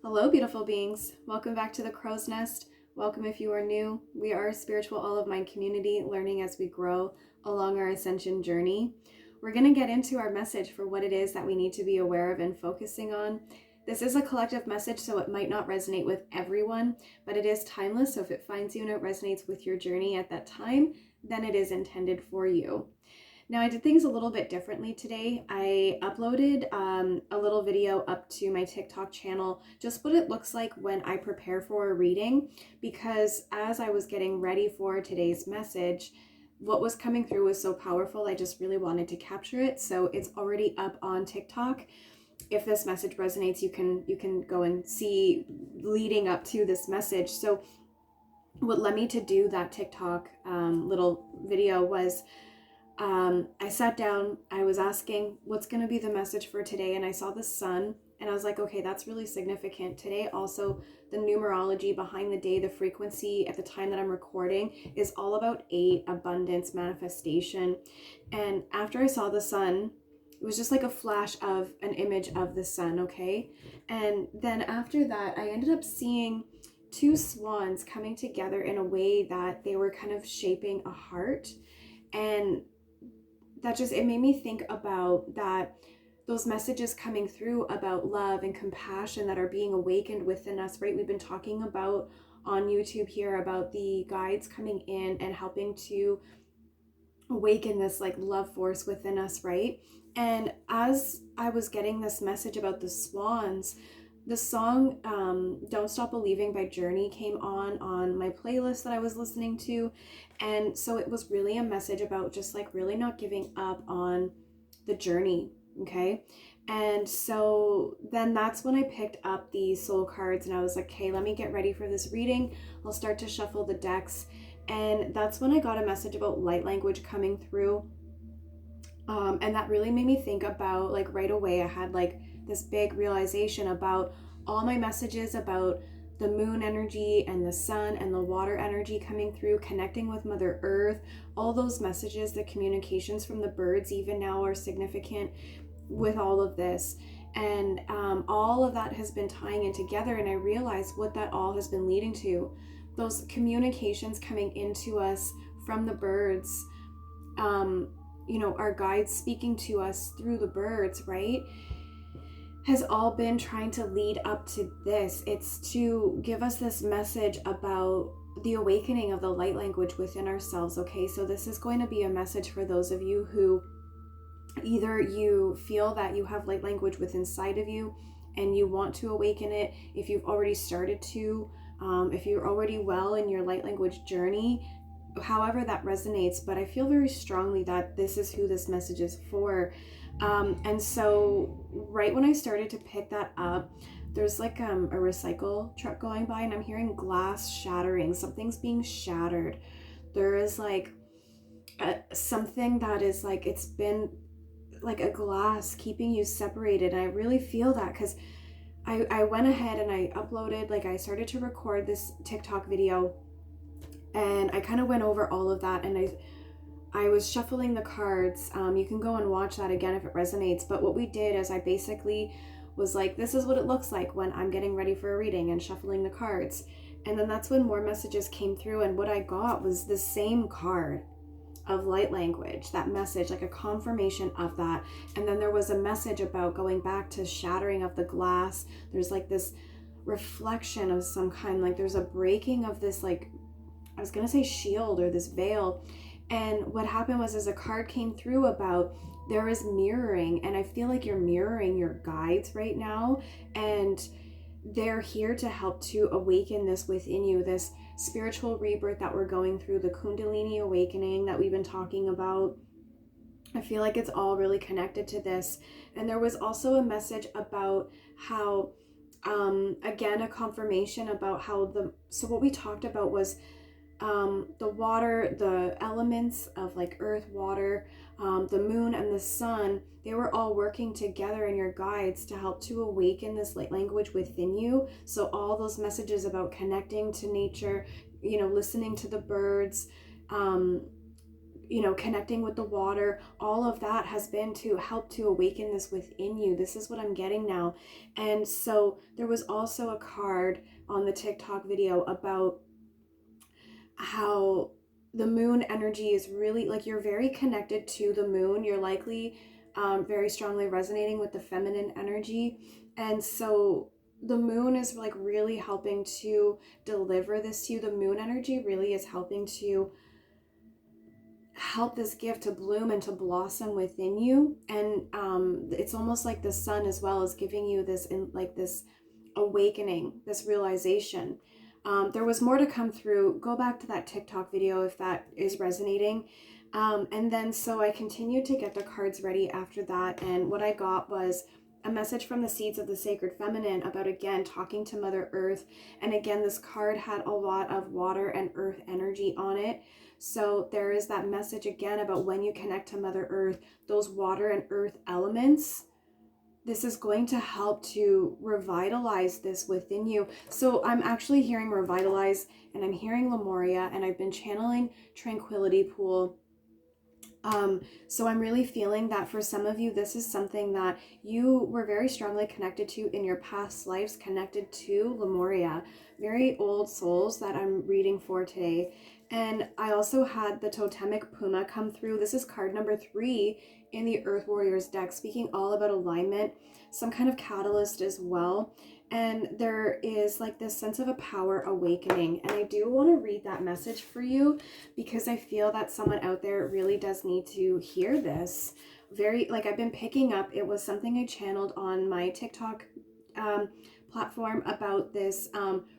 Hello, beautiful beings. Welcome back to the Crow's Nest. Welcome if you are new. We are a spiritual all of mind community, learning as we grow along our ascension journey. We're going to get into our message for what it is that we need to be aware of and focusing on. This is a collective message, so it might not resonate with everyone, but it is timeless. So if it finds you and it resonates with your journey at that time, then it is intended for you. Now, I did things a little bit differently today. I uploaded a little video up to my TikTok channel, just what it looks like when I prepare for a reading, because as I was getting ready for today's message, what was coming through was so powerful. I just really wanted to capture it. So it's already up on TikTok. If this message resonates, you can go and see leading up to this message. So what led me to do that TikTok little video was I sat down, I was asking what's going to be the message for today, and I saw the sun, and I was like, okay, that's really significant. Today also, the numerology behind the day, the frequency at the time that I'm recording is all about 8, abundance, manifestation. And after I saw the sun, it was just like a flash of an image of the sun, okay? And then after that, I ended up seeing 2 swans coming together in a way that they were kind of shaping a heart. And that just, it made me think about that, those messages coming through about love and compassion that are being awakened within us, right? We've been talking about on YouTube here about the guides coming in and helping to awaken this like love force within us, right? And as I was getting this message about the swans, the song Don't Stop Believing by Journey came on my playlist that I was listening to. And so it was really a message about just like really not giving up on the journey, okay? And so then that's when I picked up the soul cards and I was like, okay, let me get ready for this reading. I'll start to shuffle the decks. And that's when I got a message about light language coming through. And that really made me think about, like, right away, I had like this big realization about all my messages about the moon energy and the sun and the water energy coming through, connecting with Mother Earth. All those messages, the communications from the birds even now are significant with all of this. And all of that has been tying in together, and I realized what that all has been leading to. Those communications coming into us from the birds, our guides speaking to us through the birds, right, has all been trying to lead up to this. It's to give us this message about the awakening of the light language within ourselves, okay? So this is going to be a message for those of you who either you feel that you have light language within inside of you and you want to awaken it, if you've already started to, if you're already well in your light language journey, however that resonates. But I feel very strongly that this is who this message is for. And so right when I started to pick that up, there's like a recycle truck going by and I'm hearing glass shattering. Something's being shattered. There is like something that is like, it's been like a glass keeping you separated. And I really feel that because I went ahead and I uploaded, like I started to record this TikTok video and I kind of went over all of that, and I was shuffling the cards. You can go and watch that again if it resonates. But what we did is I basically was like, this is what it looks like when I'm getting ready for a reading and shuffling the cards. And then that's when more messages came through. And what I got was the same card of light language, that message, like a confirmation of that. And then there was a message about going back to shattering of the glass. There's like this reflection of some kind, like there's a breaking of this, like, I was going to say shield or this veil. And what happened was, as a card came through about there is mirroring, and I feel like you're mirroring your guides right now, and they're here to help to awaken this within you, this spiritual rebirth that we're going through, the Kundalini awakening that we've been talking about. I feel like it's all really connected to this. And there was also a message about how, again, a confirmation about how so what we talked about was the water, the elements of like earth, water, the moon and the sun, they were all working together in your guides to help to awaken this light language within you. So all those messages about connecting to nature, listening to the birds, connecting with the water, all of that has been to help to awaken this within you. This is what I'm getting now. And so there was also a card on the TikTok video about how the moon energy is really like, you're very connected to the moon. You're likely very strongly resonating with the feminine energy. And so the moon is like really helping to deliver this to you. The moon energy really is helping to help this gift to bloom and to blossom within you. And it's almost like the sun as well is giving you this this awakening, this realization. There was more to come through. Go back to that TikTok video if that is resonating. And then so I continued to get the cards ready after that. And what I got was a message from the seeds of the sacred feminine about, again, talking to Mother Earth. And again, this card had a lot of water and earth energy on it. So there is that message again about when you connect to Mother Earth, those water and earth elements, this is going to help to revitalize this within you. So I'm actually hearing revitalize, and I'm hearing lemuria, and I've been channeling tranquility pool. So I'm really feeling that for some of you, this is something that you were very strongly connected to in your past lives, connected to lemuria, very old souls that I'm reading for today. And I also had the totemic puma come through. This is card number 3 in the Earth Warriors deck, speaking all about alignment, some kind of catalyst as well. And there is like this sense of a power awakening. And I do want to read that message for you because I feel that someone out there really does need to hear this. Very, like, I've been picking up, it was something I channeled on my TikTok platform about this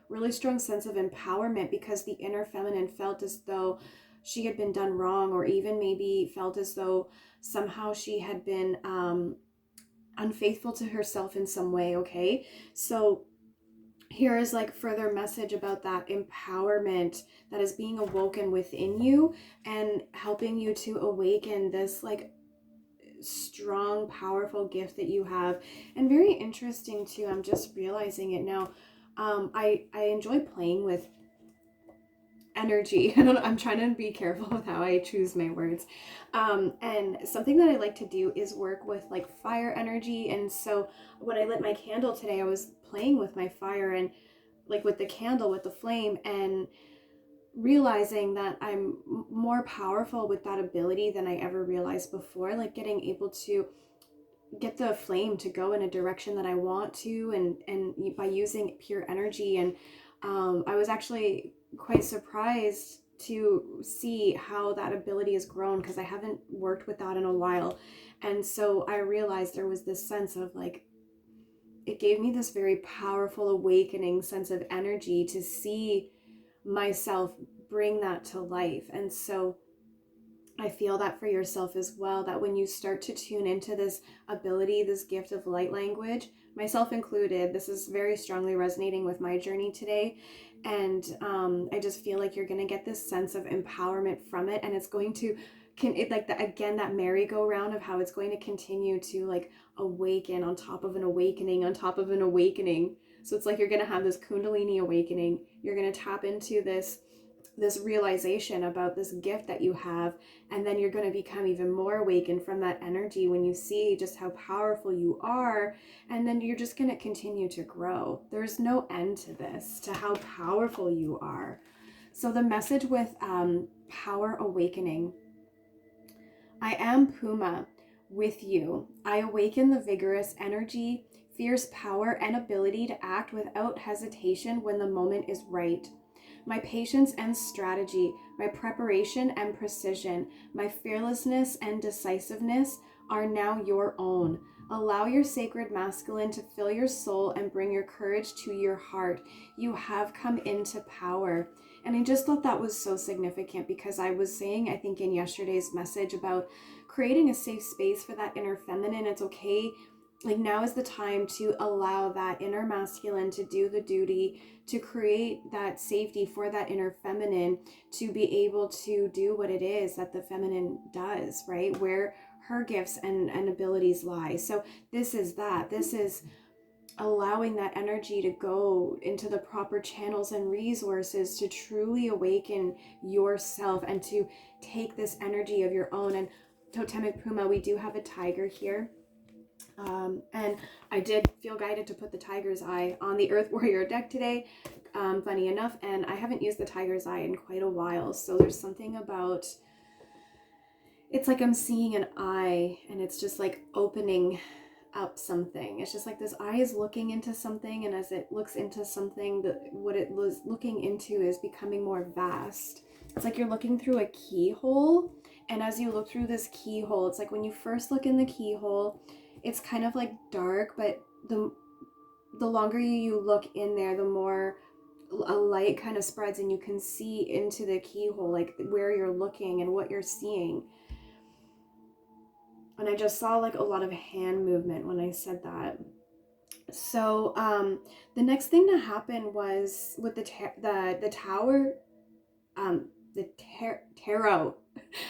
really strong sense of empowerment, because the inner feminine felt as though she had been done wrong, or even maybe felt as though somehow she had been unfaithful to herself in some way. Okay, so here is like further message about that empowerment that is being awoken within you and helping you to awaken this like strong, powerful gift that you have. And very interesting too, I'm just realizing it now. I enjoy playing with energy. I'm trying to be careful with how I choose my words. And something that I like to do is work with like fire energy. And so when I lit my candle today, I was playing with my fire and like with the candle, with the flame, and realizing that I'm more powerful with that ability than I ever realized before, like getting able to get the flame to go in a direction that I want to, and by using pure energy. And I was actually quite surprised to see how that ability has grown, because I haven't worked with that in a while. And so I realized there was this sense of like, it gave me this very powerful awakening sense of energy to see myself bring that to life. And so I feel that for yourself as well, that when you start to tune into this ability, this gift of light language, myself included, this is very strongly resonating with my journey today. And I just feel like you're going to get this sense of empowerment from it. And it's going to, again, that merry-go-round of how it's going to continue to like awaken on top of an awakening on top of an awakening. So it's like you're going to have this Kundalini awakening. You're going to tap into this realization about this gift that you have, and then you're going to become even more awakened from that energy when you see just how powerful you are, and then you're just going to continue to grow. There's no end to this, to how powerful you are. So the message with power awakening: I am Puma with you. I awaken the vigorous energy, fierce power, and ability to act without hesitation when the moment is right. My patience and strategy, my preparation and precision, my fearlessness and decisiveness are now your own. Allow your sacred masculine to fill your soul and bring your courage to your heart. You have come into power. And I just thought that was so significant, because I was saying, I think in yesterday's message, about creating a safe space for that inner feminine. It's okay. Like, now is the time to allow that inner masculine to do the duty, to create that safety for that inner feminine to be able to do what it is that the feminine does, right? Where her gifts and abilities lie. So this is that. This is allowing that energy to go into the proper channels and resources to truly awaken yourself and to take this energy of your own. And Totemic Puma, we do have a tiger here. And I did feel guided to put the tiger's eye on the Earth Warrior deck today, funny enough, and I haven't used the tiger's eye in quite a while. So there's something about, it's like I'm seeing an eye and it's just like opening up something. It's just like this eye is looking into something, and as it looks into something, what it was looking into is becoming more vast. It's like you're looking through a keyhole, and as you look through this keyhole, it's like when you first look in the keyhole, it's kind of like dark, but the longer you look in there, the more a light kind of spreads and you can see into the keyhole, like where you're looking and what you're seeing. And I just saw like a lot of hand movement when I said that. So the next thing to happen was with the tower, tarot.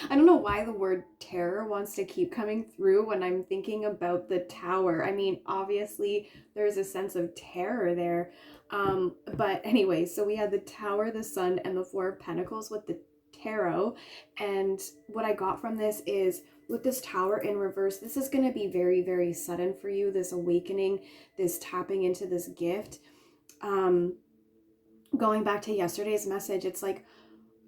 I don't know why the word terror wants to keep coming through when I'm thinking about the tower. I mean, obviously there's a sense of terror there. But anyway, so we had the tower, the sun, and the Four of Pentacles with the tarot. And what I got from this is, with this tower in reverse, this is going to be very, very sudden for you, this awakening, this tapping into this gift. Going back to yesterday's message, it's like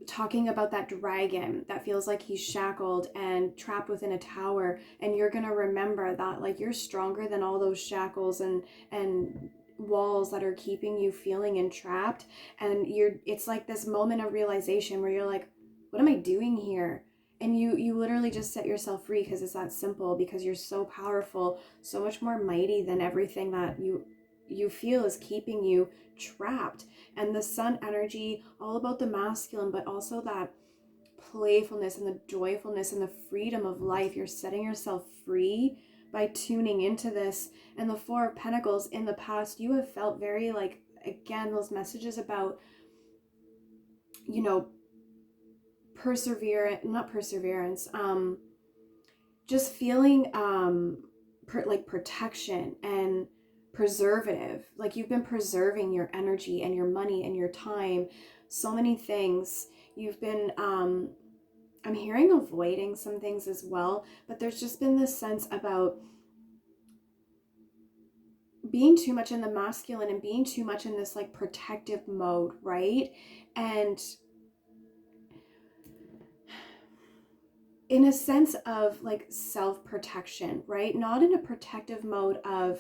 talking about that dragon that feels like he's shackled and trapped within a tower, and you're going to remember that like you're stronger than all those shackles and walls that are keeping you feeling entrapped. And it's like this moment of realization where you're like, what am I doing here? And you literally just set yourself free, because it's that simple, because you're so powerful, so much more mighty than everything that you feel is keeping you trapped. And the sun energy, all about the masculine, but also that playfulness and the joyfulness and the freedom of life. You're setting yourself free by tuning into this. And the Four of Pentacles, in the past, you have felt very like, again, those messages about, you know, just feeling like protection and preservative. Like you've been preserving your energy and your money and your time, so many things. You've been I'm hearing avoiding some things as well, but there's just been this sense about being too much in the masculine and being too much in this like protective mode, right? And in a sense of like self-protection, right? Not in a protective mode of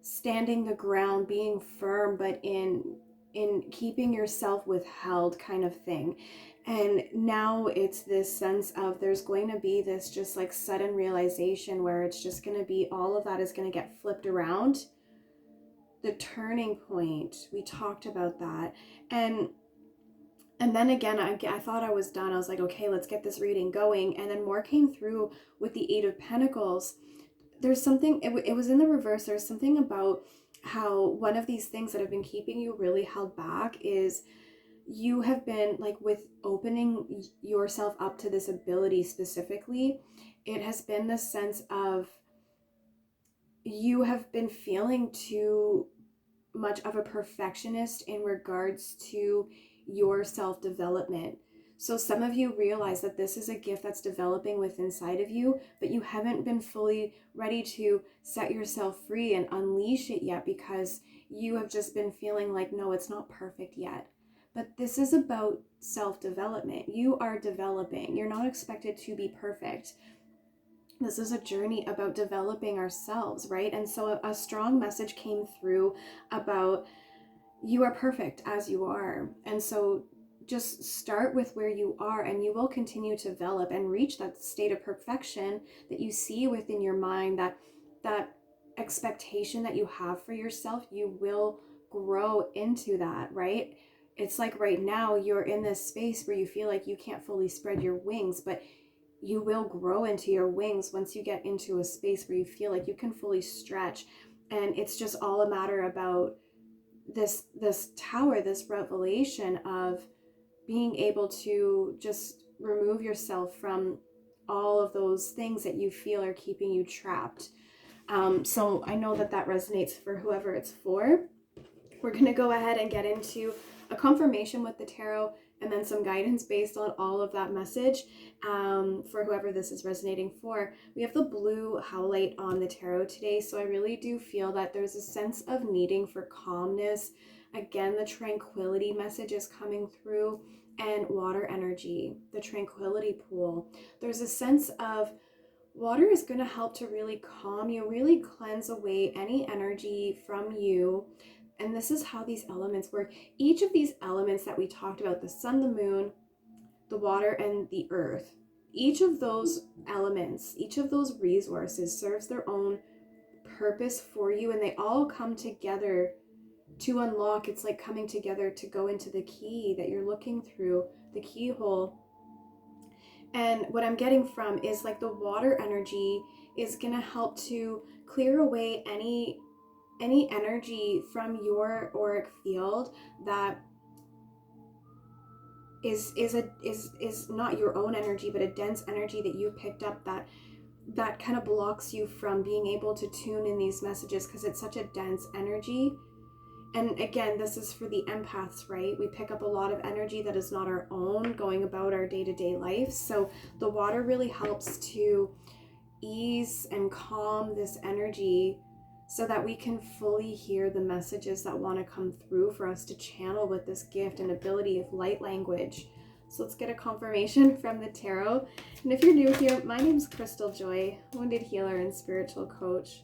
standing the ground, being firm, but in keeping yourself withheld kind of thing. And now it's this sense of there's going to be this just like sudden realization where it's just going to be, all of that is going to get flipped around. The turning point, we talked about that. And then again, I thought I was done. I was like, okay, let's get this reading going. And then more came through with the Eight of Pentacles. There's something, it was in the reverse. There's something about how one of these things that have been keeping you really held back is you have been like, with opening yourself up to this ability specifically, it has been this sense of you have been feeling too much of a perfectionist in regards to your self-development. So some of you realize that this is a gift that's developing within inside of you, but you haven't been fully ready to set yourself free and unleash it yet, because you have just been feeling like, no, it's not perfect yet. But this is about self-development. You are developing. You're not expected to be perfect. This is a journey about developing ourselves, right? And so a strong message came through about you are perfect as you are. And so just start with where you are, and you will continue to develop and reach that state of perfection that you see within your mind, that expectation that you have for yourself. You will grow into that, right? It's like right now you're in this space where you feel like you can't fully spread your wings, but you will grow into your wings once you get into a space where you feel like you can fully stretch. And it's just all a matter about this tower, this revelation of being able to just remove yourself from all of those things that you feel are keeping you trapped. So I know that that resonates for whoever it's for. We're going to go ahead and get into a confirmation with the tarot and then some guidance based on all of that message for whoever this is resonating for. We have the blue howlite on the tarot today, so I really do feel that there's a sense of needing for calmness. Again, the tranquility message is coming through, and water energy, the tranquility pool. There's a sense of water is going to help to really calm you, really cleanse away any energy from you. And this is how these elements work. Each of these elements that we talked about, the sun, the moon, the water, and the earth, each of those elements, each of those resources serves their own purpose for you, and they all come together to unlock. It's like coming together to go into the key that you're looking through, the keyhole. And what I'm getting from is like the water energy is going to help to clear away any energy from your auric field that is not your own energy, but a dense energy that you picked up that kind of blocks you from being able to tune in these messages, because it's such a dense energy. And again, this is for the empaths, right? We pick up a lot of energy that is not our own going about our day-to-day life. So the water really helps to ease and calm this energy so that we can fully hear the messages that want to come through for us to channel with this gift and ability of light language. So let's get a confirmation from the tarot. And if you're new here, my name's Crystal Joy, wounded healer and spiritual coach.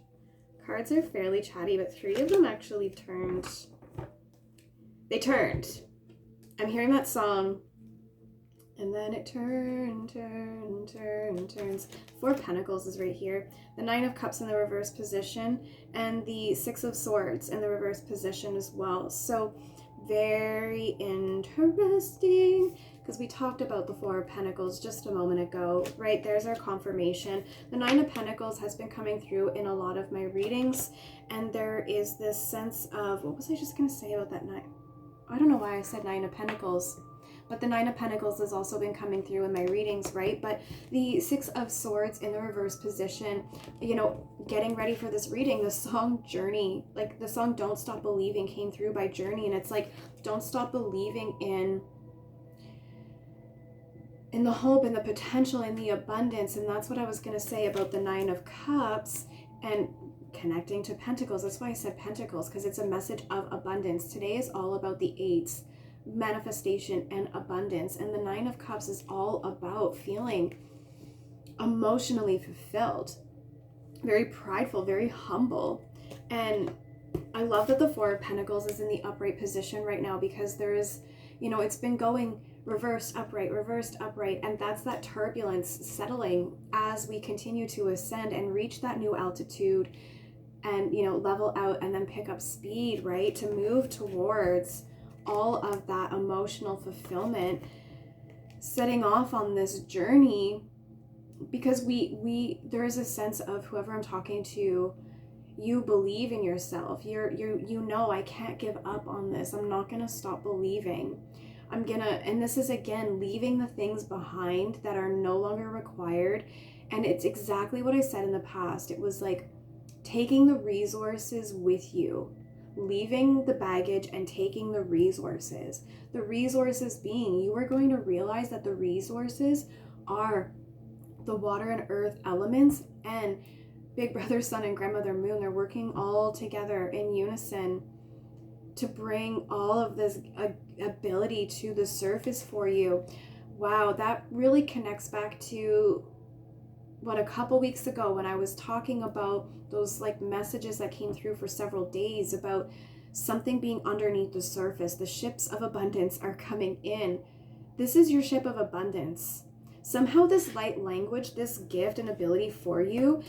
Cards are fairly chatty, but 3 of them actually turned. They turned. I'm hearing that song. And then it turns. 4 of Pentacles is right here. The 9 of Cups in the reverse position. And the 6 of Swords in the reverse position as well. So very interesting, because we talked about the 4 of Pentacles just a moment ago, right? There's our confirmation. The 9 of Pentacles has been coming through in a lot of my readings, and there is this sense of, what was I just going to say about that 9? I don't know why I said 9 of Pentacles, but the 9 of Pentacles has also been coming through in my readings, right? But the 6 of Swords in the reverse position, you know, getting ready for this reading, the song Journey, like the song Don't Stop Believing came through by Journey, and it's like, don't stop believing in the hope and the potential and the abundance. And that's what I was going to say about the 9 of Cups and connecting to Pentacles. That's why I said Pentacles, because it's a message of abundance. Today is all about the 8s, manifestation and abundance. And the 9 of Cups is all about feeling emotionally fulfilled, very prideful, very humble. And I love that the 4 of Pentacles is in the upright position right now, because there is, you know, it's been going reversed, upright, and that's that turbulence settling as we continue to ascend and reach that new altitude and, you know, level out and then pick up speed, right, to move towards all of that emotional fulfillment, setting off on this journey. Because we there is a sense of, whoever I'm talking to, you believe in yourself. You know, I can't give up on this. I'm not gonna stop believing. And this is again leaving the things behind that are no longer required. And it's exactly what I said in the past. It was like taking the resources with you, leaving the baggage and taking the resources. The resources being, you are going to realize that the resources are the water and earth elements, and Big Brother Sun and Grandmother Moon. They're working all together in unison to bring all of this ability to the surface for you. Wow, that really connects back to what a couple weeks ago when I was talking about those like messages that came through for several days about something being underneath the surface. The ships of abundance are coming in. This is your ship of abundance. Somehow this light language, this gift and ability for you,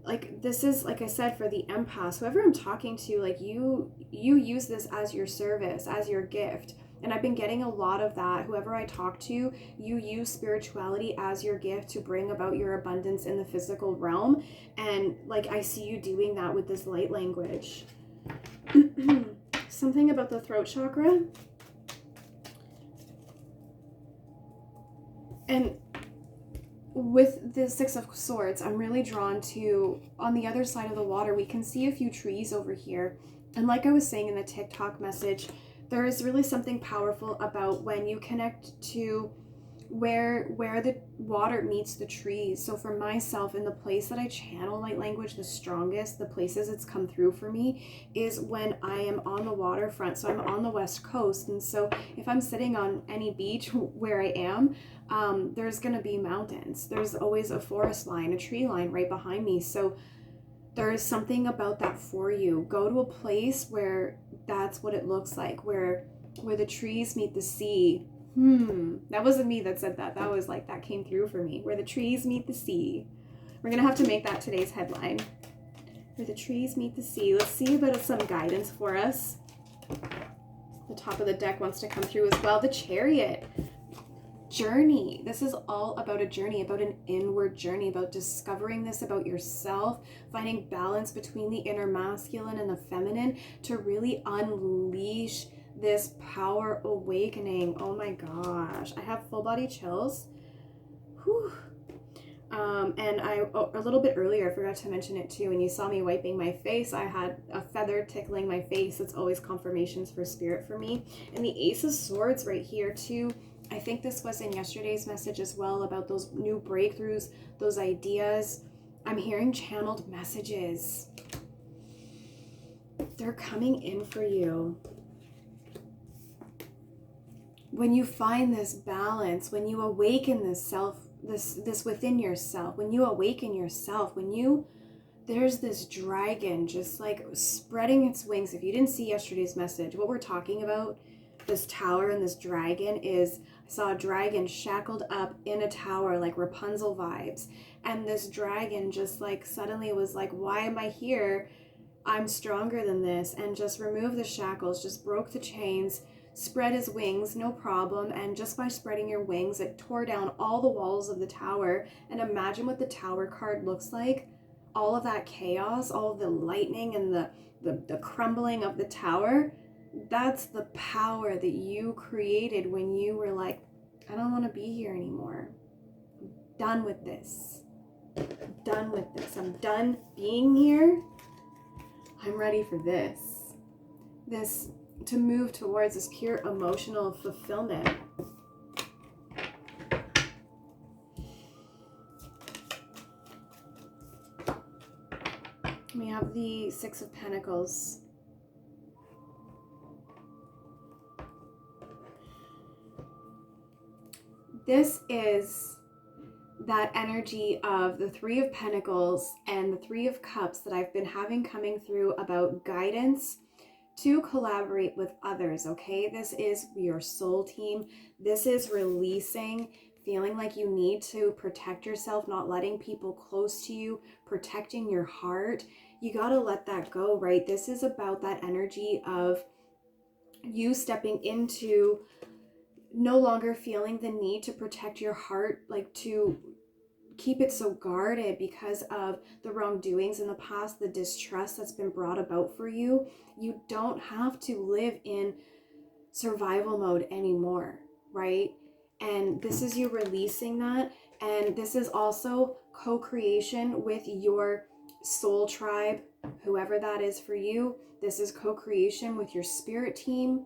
like this is, like I said, for the empaths, whoever I'm talking to, like you use this as your service, as your gift. And I've been getting a lot of that. Whoever I talk to, you use spirituality as your gift to bring about your abundance in the physical realm. And like I see you doing that with this light language. Something about the throat chakra. And with the Six of Swords, I'm really drawn to, on the other side of the water, we can see a few trees over here. And like I was saying in the TikTok message, there is really something powerful about when you connect to where the water meets the trees. So for myself, in the place that I channel light language the strongest, the places it's come through for me is when I am on the waterfront. So I'm on the West Coast, and so if I'm sitting on any beach where I am, there's gonna be mountains. There's always a forest line, a tree line right behind me. So there is something about that for you. Go to a place where that's what it looks like, where the trees meet the sea. That wasn't me that said that. That was like, that came through for me. Where the trees meet the sea. We're gonna have to make that today's headline. Where the trees meet the sea. Let's see about some guidance for us. The top of the deck wants to come through as well. The Chariot. Journey. This is all about a journey, about an inward journey, about discovering this about yourself, finding balance between the inner masculine and the feminine to really unleash this power awakening. Oh my gosh, I have full body chills. Whew. And a little bit earlier, I forgot to mention it too, when you saw me wiping my face, I had a feather tickling my face. It's always confirmations for spirit for me. And the Ace of Swords right here too. I think this was in yesterday's message as well, about those new breakthroughs, those ideas. I'm hearing channeled messages. They're coming in for you. When you find this balance, when you awaken this self, this within yourself, when you awaken yourself, there's this dragon just like spreading its wings. If you didn't see yesterday's message, what we're talking about, this tower and this dragon is, I saw a dragon shackled up in a tower, like Rapunzel vibes. And this dragon just like suddenly was like, why am I here? I'm stronger than this. And just removed the shackles, just broke the chains, spread his wings, no problem. And just by spreading your wings, it tore down all the walls of the tower. And imagine what the tower card looks like. All of that chaos, all of the lightning and the crumbling of the tower. That's the power that you created when you were like, I don't want to be here anymore. I'm done with this. I'm done with this. I'm done being here. I'm ready for this. This, to move towards this pure emotional fulfillment. We have the Six of Pentacles. This is that energy of the Three of Pentacles and the Three of Cups that I've been having coming through about guidance to collaborate with others, okay? This is your soul team. This is releasing, feeling like you need to protect yourself, not letting people close to you, protecting your heart. You gotta let that go, right? This is about that energy of you stepping into no longer feeling the need to protect your heart, like to keep it so guarded because of the wrongdoings in the past, the distrust that's been brought about for you. You don't have to live in survival mode anymore, right? And this is you releasing that. And this is also co-creation with your soul tribe, whoever that is for you. This is co-creation with your spirit team,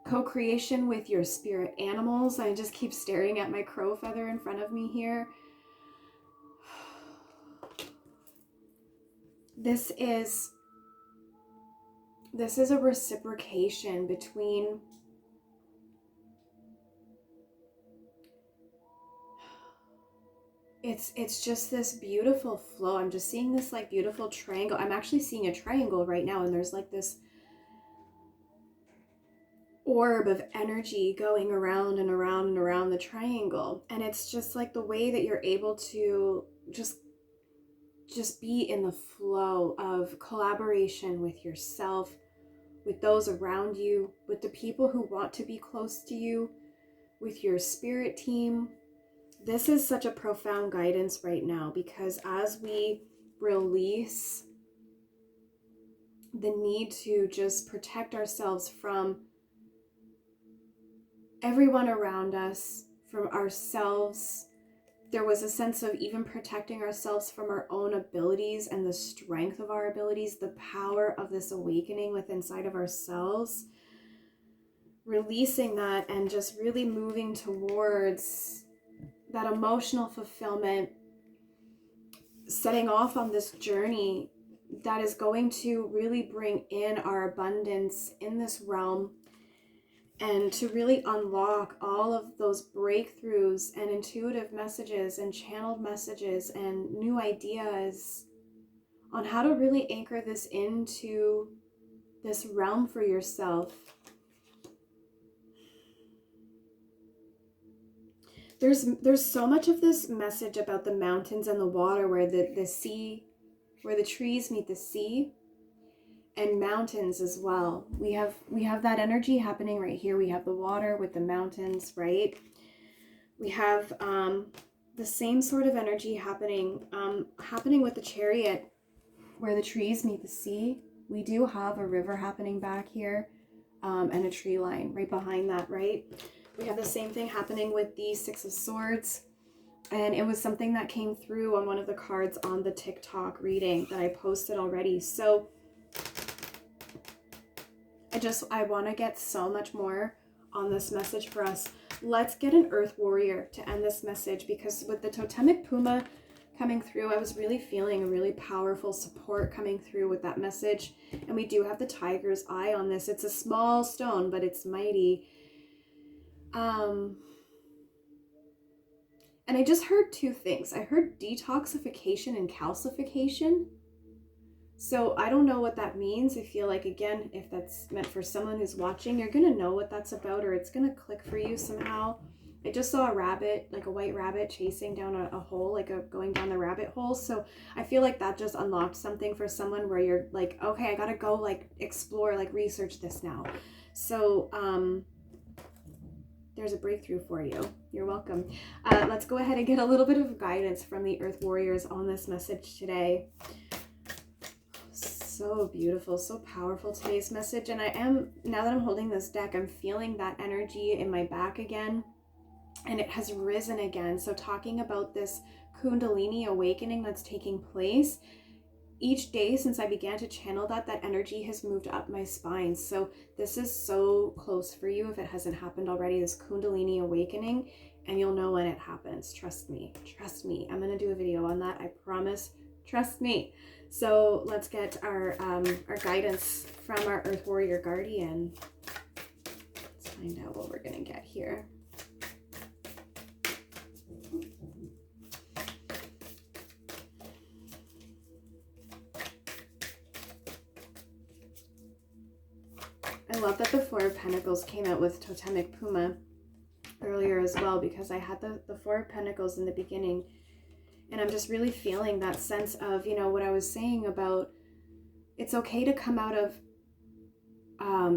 co-creation with your spirit animals. I just keep staring at my crow feather in front of me here. This is a reciprocation between it's just this beautiful flow. I'm just seeing this like beautiful triangle. I'm actually seeing a triangle right now, and there's like this orb of energy going around and around and around the triangle. And it's just like the way that you're able to just be in the flow of collaboration with yourself, with those around you, with the people who want to be close to you, with your spirit team. This is such a profound guidance right now, because as we release the need to just protect ourselves from everyone around us, from ourselves, there was a sense of even protecting ourselves from our own abilities and the strength of our abilities, the power of this awakening within inside of ourselves, releasing that and just really moving towards that emotional fulfillment, setting off on this journey that is going to really bring in our abundance in this realm, and to really unlock all of those breakthroughs and intuitive messages and channeled messages and new ideas on how to really anchor this into this realm for yourself. There's so much of this message about the mountains and the water, where the sea, where the trees meet the sea, and mountains as well. We have that energy happening right here. We have the water with the mountains, right? We have the same sort of energy happening with the chariot, where the trees meet the sea. We do have a river happening back here, and a tree line right behind that, right? We have the same thing happening with the Six of Swords. And it was something that came through on one of the cards on the TikTok reading that I posted already. So I want to get so much more on this message for us. Let's get an Earth Warrior to end this message, because with the totemic puma coming through, I was really feeling a really powerful support coming through with that message. And we do have the tiger's eye on this. It's a small stone, but it's mighty. And I just heard two things. I heard detoxification and calcification. So I don't know what that means. I feel like, again, if that's meant for someone who's watching, you're going to know what that's about, or it's going to click for you somehow. I just saw a rabbit, like a white rabbit, chasing down a hole, going down the rabbit hole. So I feel like that just unlocked something for someone where you're like, okay, I got to go explore, research this now. So there's a breakthrough for you. You're welcome. Let's go ahead and get a little bit of guidance from the Earth Warriors on this message today. So beautiful, so powerful, today's message. And now that I'm holding this deck, I'm feeling that energy in my back again, and it has risen again. So talking about this Kundalini awakening that's taking place each day since I began to channel that energy has moved up my spine. So this is so close for you if it hasn't happened already, this Kundalini awakening, and you'll know when it happens. Trust me. I'm going to do a video on that. I promise. Trust me. So let's get our guidance from our Earth Warrior Guardian. Let's find out what we're going to get here. I love that the Four of Pentacles came out with Totemic Puma earlier as well, because I had the Four of Pentacles in the beginning. And I'm just really feeling that sense of, what I was saying about it's okay to come out of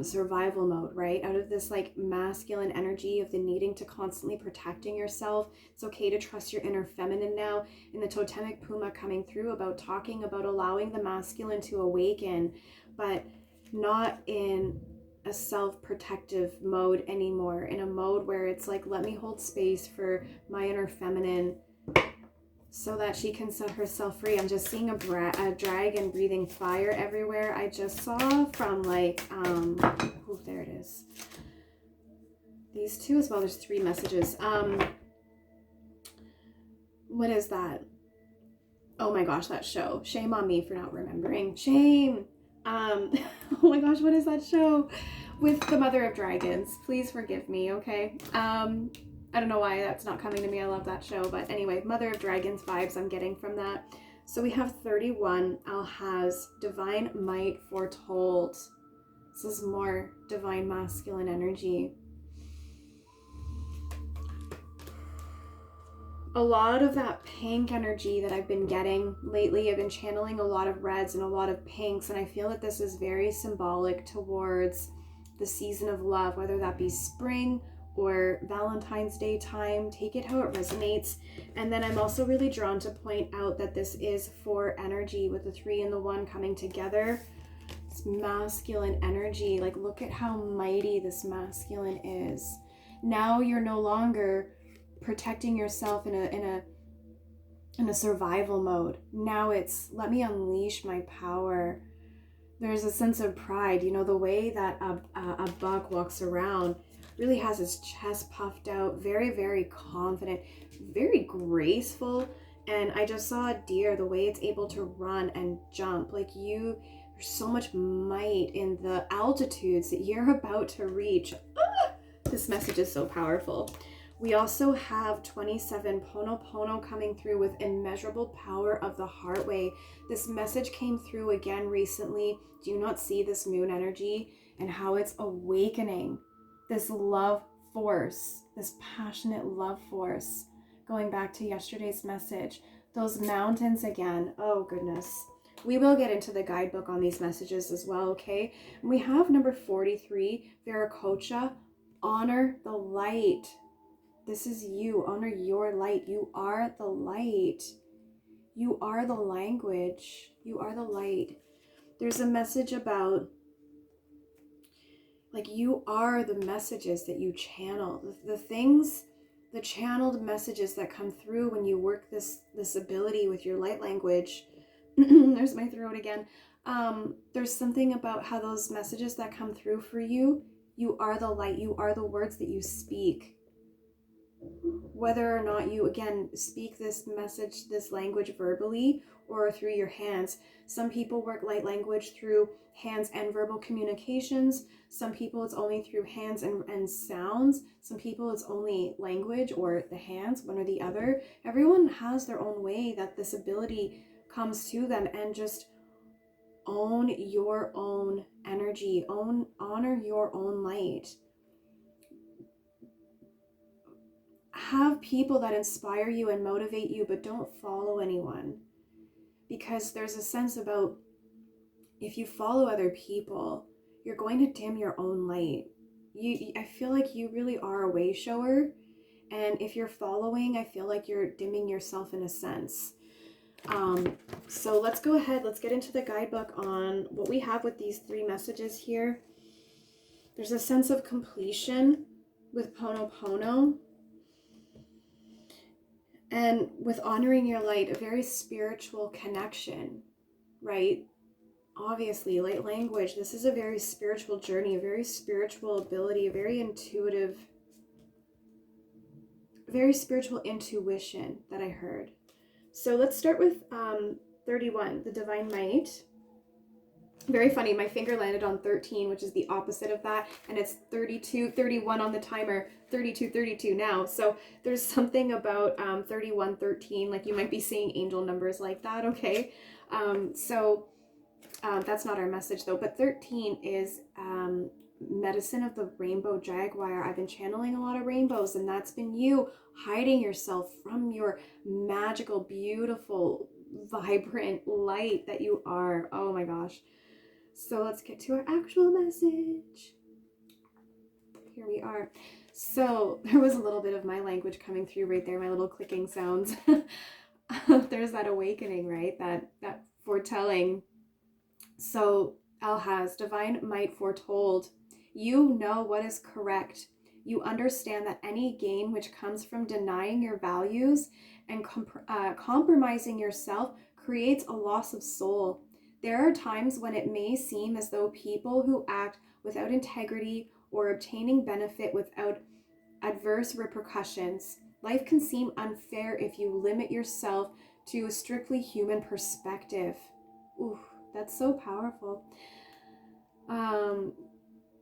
survival mode, right? Out of this masculine energy of the needing to constantly protecting yourself. It's okay to trust your inner feminine now. And the Totemic Puma coming through about talking about allowing the masculine to awaken, but not in a self-protective mode anymore, in a mode where it's let me hold space for my inner feminine so that she can set herself free. I'm just seeing a dragon breathing fire everywhere. I just saw from oh, there it is. These two as well. There's three messages. What is that? Oh my gosh, that show. Shame on me for not remembering. Shame. Oh my gosh, what is that show with the Mother of Dragons? Please forgive me, okay? I don't know why that's not coming to me. I love that show. But anyway, Mother of Dragons vibes I'm getting from that. So we have 31. Al has divine might foretold. This is more divine masculine energy. A lot of that pink energy that I've been getting lately, I've been channeling a lot of reds and a lot of pinks. And I feel that this is very symbolic towards the season of love, whether that be spring or Valentine's Day time. Take it how it resonates. And then I'm also really drawn to point out that this is 4 energy with the 3 and the 1 coming together. It's masculine energy. Look at how mighty this masculine is. Now you're no longer protecting yourself in in a survival mode. Now it's, let me unleash my power. There's a sense of pride. You know, the way that a buck walks around, really has his chest puffed out, very, very confident, very graceful. And I just saw a deer, the way it's able to run and jump. Like there's so much might in the altitudes that you're about to reach. This message is so powerful. We also have 27 Pono coming through with immeasurable power of the heart way. This message came through again recently. Do you not see this moon energy and how it's awakening this love force, this passionate love force? Going back to yesterday's message, those mountains again. Oh goodness. We will get into the guidebook on these messages as well, okay? And we have number 43, Viracocha, honor the light. This is you. Honor your light. You are the light. You are the language. You are the light. There's a message about, like, you are the messages that you channel. The things, the channeled messages that come through when you work this ability with your light language. There's my throat again. There's something about how those messages that come through for you, you are the light. You are the words that you speak. Whether or not you, again, speak this message, this language verbally or through your hands. Some people work light language through hands and verbal communications. Some people it's only through hands and sounds. Some people it's only language or the hands, one or the other. Everyone has their own way that this ability comes to them, and just own your own energy, honor your own light. Have people that inspire you and motivate you, but don't follow anyone. Because there's a sense about, if you follow other people, you're going to dim your own light. I feel like you really are a way shower. And if you're following, I feel like you're dimming yourself in a sense. So let's go ahead. Let's get into the guidebook on what we have with these three messages here. There's a sense of completion with Pono. And with honoring your light, a very spiritual connection, right? Obviously, light language, this is a very spiritual journey, a very spiritual ability, a very intuitive, very spiritual intuition that I heard. So let's start with 31, the divine might. Very funny, my finger landed on 13, which is the opposite of that, and it's 32, 31 on the timer, 32 now. So there's something about 31, 13, like you might be seeing angel numbers like that, okay? That's not our message though, but 13 is medicine of the rainbow jaguar. I've been channeling a lot of rainbows, and that's been you hiding yourself from your magical, beautiful, vibrant light that you are. Oh my gosh. So let's get to our actual message. Here we are. So there was a little bit of my language coming through right there, my little clicking sounds. There's that awakening, right? That foretelling. So Al has divine might foretold. You know what is correct. You understand that any gain which comes from denying your values and compromising yourself creates a loss of soul. There are times when it may seem as though people who act without integrity or obtaining benefit without adverse repercussions. Life can seem unfair if you limit yourself to a strictly human perspective. Ooh, that's so powerful.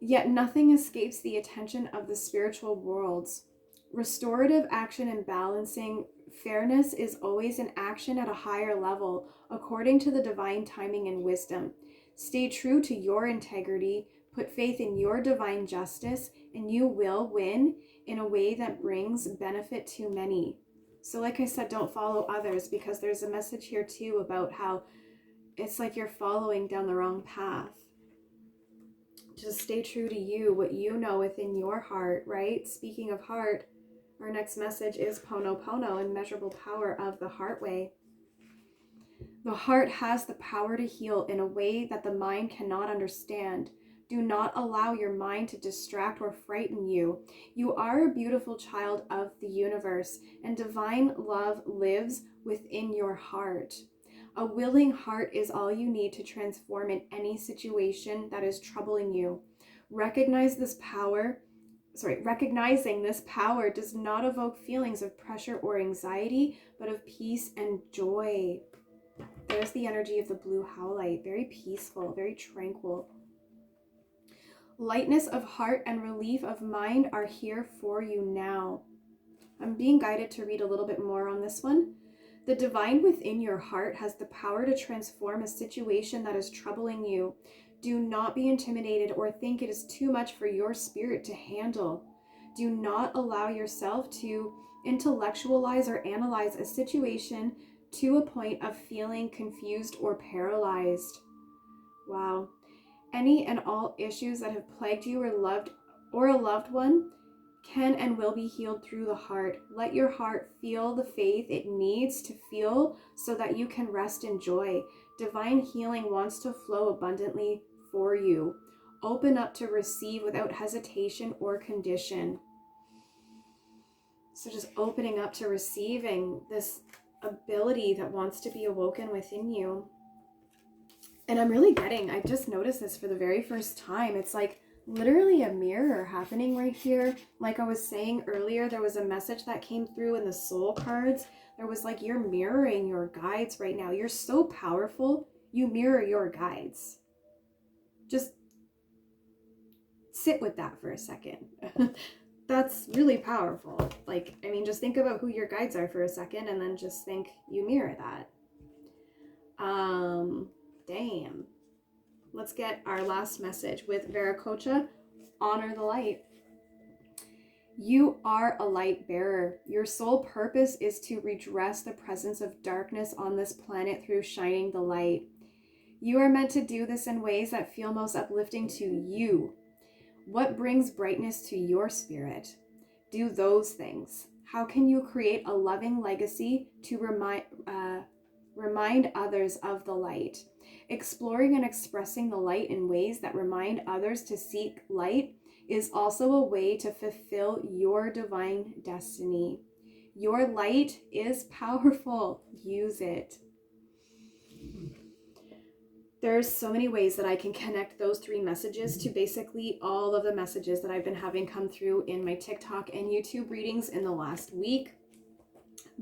Yet nothing escapes the attention of the spiritual worlds. Restorative action and balancing fairness is always an action at a higher level, according to the divine timing and wisdom. Stay true to your integrity, put faith in your divine justice, and you will win in a way that brings benefit to many. So like I said, don't follow others, because there's a message here too about how it's like you're following down the wrong path. Just stay true to you, what you know within your heart, right? Speaking of heart, our next message is Pono, immeasurable power of the heart way. The heart has the power to heal in a way that the mind cannot understand. Do not allow your mind to distract or frighten you. You are a beautiful child of the universe, and divine love lives within your heart. A willing heart is all you need to transform in any situation that is troubling you. Recognizing this power does not evoke feelings of pressure or anxiety, but of peace and joy. There's the energy of the blue howlite. Very peaceful, very tranquil. Lightness of heart and relief of mind are here for you now. I'm being guided to read a little bit more on this one. The divine within your heart has the power to transform a situation that is troubling you. Do not be intimidated or think it is too much for your spirit to handle. Do not allow yourself to intellectualize or analyze a situation to a point of feeling confused or paralyzed. Wow. Any and all issues that have plagued you or a loved one can and will be healed through the heart. Let your heart feel the faith it needs to feel so that you can rest in joy. Divine healing wants to flow abundantly for you. Open up to receive without hesitation or condition. So just opening up to receiving this ability that wants to be awoken within you. And I just noticed this for the very first time. It's like literally a mirror happening right here. Like I was saying earlier, there was a message that came through in the soul cards. There was like, you're mirroring your guides right now. You're so powerful. You mirror your guides. Just sit with that for a second. That's really powerful. Like, I mean, just think about who your guides are for a second and then just think you mirror that. Damn. Let's get our last message with Viracocha. Honor the light. You are a light bearer. Your sole purpose is to redress the presence of darkness on this planet through shining the light. You are meant to do this in ways that feel most uplifting to you. What brings brightness to your spirit? Do those things. How can you create a loving legacy to remind others of the light? Exploring and expressing the light in ways that remind others to seek light is also a way to fulfill your divine destiny. Your light is powerful. Use it. There's so many ways that I can connect those 3 messages to basically all of the messages that I've been having come through in my TikTok and YouTube readings in the last week.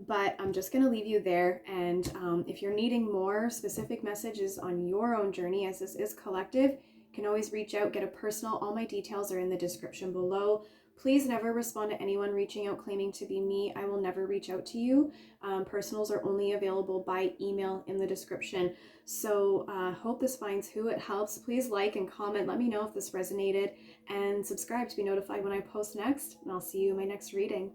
But I'm just going to leave you there. And if you're needing more specific messages on your own journey, as this is collective, you can always reach out, get a personal. All my details are in the description below. Please never respond to anyone reaching out claiming to be me. I will never reach out to you. Personals are only available by email in the description. So hope this finds who it helps. Please like and comment. Let me know if this resonated, and subscribe to be notified when I post next. And I'll see you in my next reading.